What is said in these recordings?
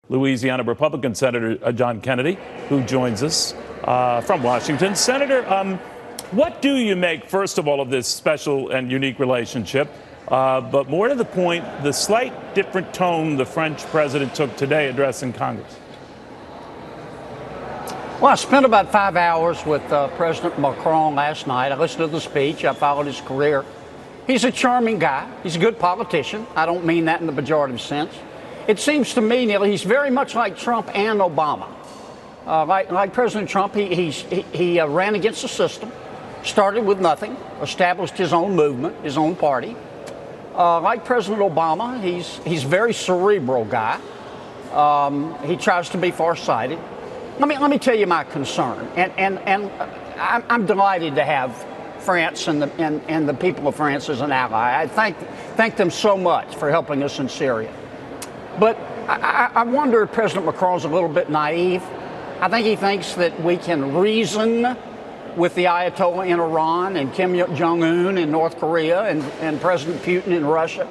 Louisiana Republican Senator John Kennedy, who joins us from Washington. Senator, what do you make, first of all, of this special and unique relationship? But more to the point, the slight different tone the French president took today addressing Congress. Well, I spent about 5 hours with President Macron last night. I listened to the speech. I followed his career. He's a charming guy. He's a good politician. I don't mean that in the pejorative sense. It seems to me, Neil, he's very much like Trump and Obama. Like President Trump, he ran against the system, started with nothing, established his own movement, his own party. Like President Obama, he's a very cerebral guy. He tries to be farsighted. Let me tell you my concern, and I'm delighted to have France and the people of France as an ally. I thank them so much for helping us in Syria. But I wonder if President Macron's a little bit naive. I think he thinks that we can reason with the Ayatollah in Iran and Kim Jong-un in North Korea and President Putin in Russia.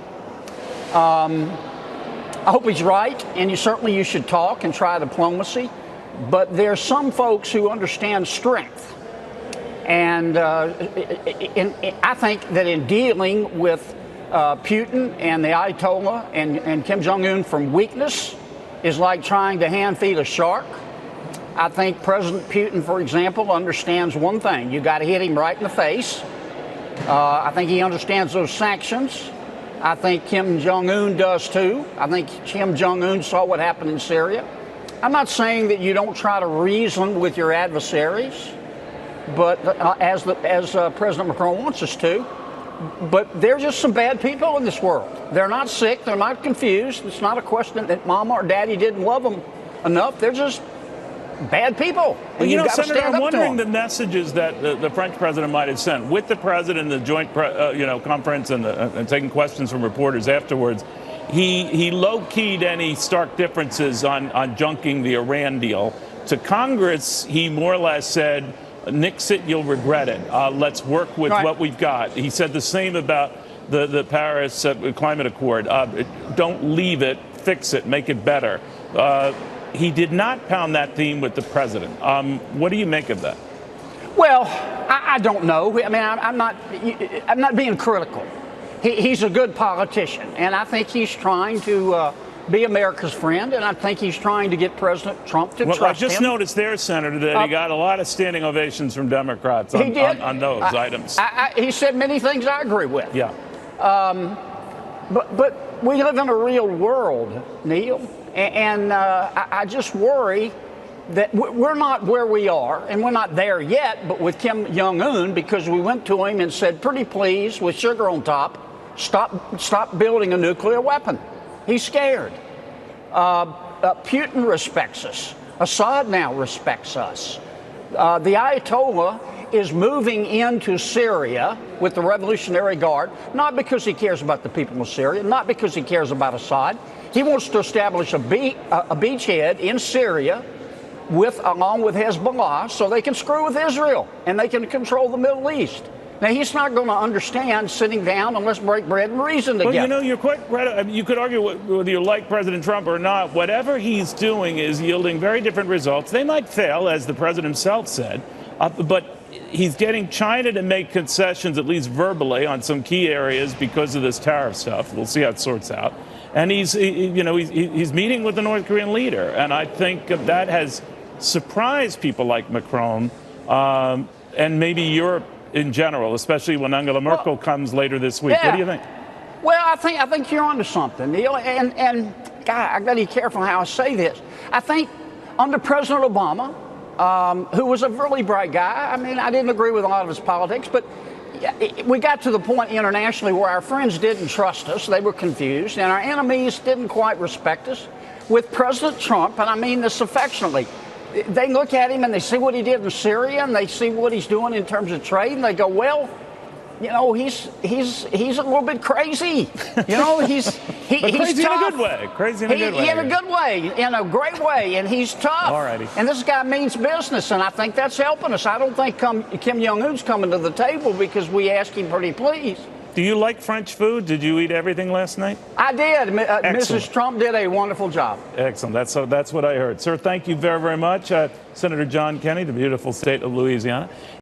I hope he's right, and you should talk and try diplomacy. But there are some folks who understand strength. And I think that in dealing with Putin and the Ayatollah and Kim Jong-un from weakness is like trying to hand feed a shark. I think President Putin, for example, understands one thing. You got to hit him right in the face. I think he understands those sanctions. I think Kim Jong-un does too. I think Kim Jong-un saw what happened in Syria. I'm not saying that you don't try to reason with your adversaries, but as President Macron wants us to. But there are just some bad people in this world. They're not sick. They're not confused. It's not a question that mama or daddy didn't love them enough. They're just bad people. Well, Senator, I'm wondering the messages that the French president might have sent with the president, the joint conference, and taking questions from reporters afterwards. He low-keyed any stark differences on junking the Iran deal. To Congress, he more or less said, nix it, you'll regret it. Let's work with what we've got. He said the same about the Paris Climate Accord. Don't leave it, fix it, make it better. He did not pound that theme with the president. What do you make of that? Well, I don't know. I mean, I'm not being critical. He's a good politician, and I think he's trying to be America's friend, and I think he's trying to get President Trump to trust him. I just noticed there, Senator, that he got a lot of standing ovations from Democrats on those items. He said many things I agree with. Yeah. But we live in a real world, Neil, and I just worry that we're not where we are, and we're not there yet, but with Kim Jong-un, because we went to him and said, pretty please, with sugar on top, stop building a nuclear weapon. He's scared. Putin respects us. Assad now respects us. The Ayatollah is moving into Syria with the Revolutionary Guard, not because he cares about the people of Syria, not because he cares about Assad. He wants to establish a beachhead in Syria along with Hezbollah so they can screw with Israel and they can control the Middle East. Now, he's not going to understand sitting down and let's break bread and reason together. Well, you're quite right. I mean, you could argue whether you like President Trump or not. Whatever he's doing is yielding very different results. They might fail, as the president himself said, but he's getting China to make concessions, at least verbally, on some key areas because of this tariff stuff. We'll see how it sorts out. And he's meeting with the North Korean leader. And I think that has surprised people like Macron and maybe Europe in general, especially when Angela Merkel comes later this week. Yeah. What do you think? Well, I think you're onto something, Neil. And God, I got to be careful how I say this. I think under President Obama, who was a really bright guy, I mean, I didn't agree with a lot of his politics, but we got to the point internationally where our friends didn't trust us. They were confused, and our enemies didn't quite respect us. With President Trump, and I mean this affectionately, they look at him and they see what he did in Syria and they see what he's doing in terms of trade and they go, well, you know, he's a little bit crazy. You know, he's crazy tough. In a good way. Crazy in a good way. In a good way, in a great way, and he's tough. Alrighty. And this guy means business, and I think that's helping us. I don't think Kim Jong-un's coming to the table because we ask him pretty please. Do you like French food? Did you eat everything last night? I did. Excellent. Mrs. Trump did a wonderful job. Excellent. That's what I heard. Sir, thank you very, very much. Senator John Kennedy, the beautiful state of Louisiana.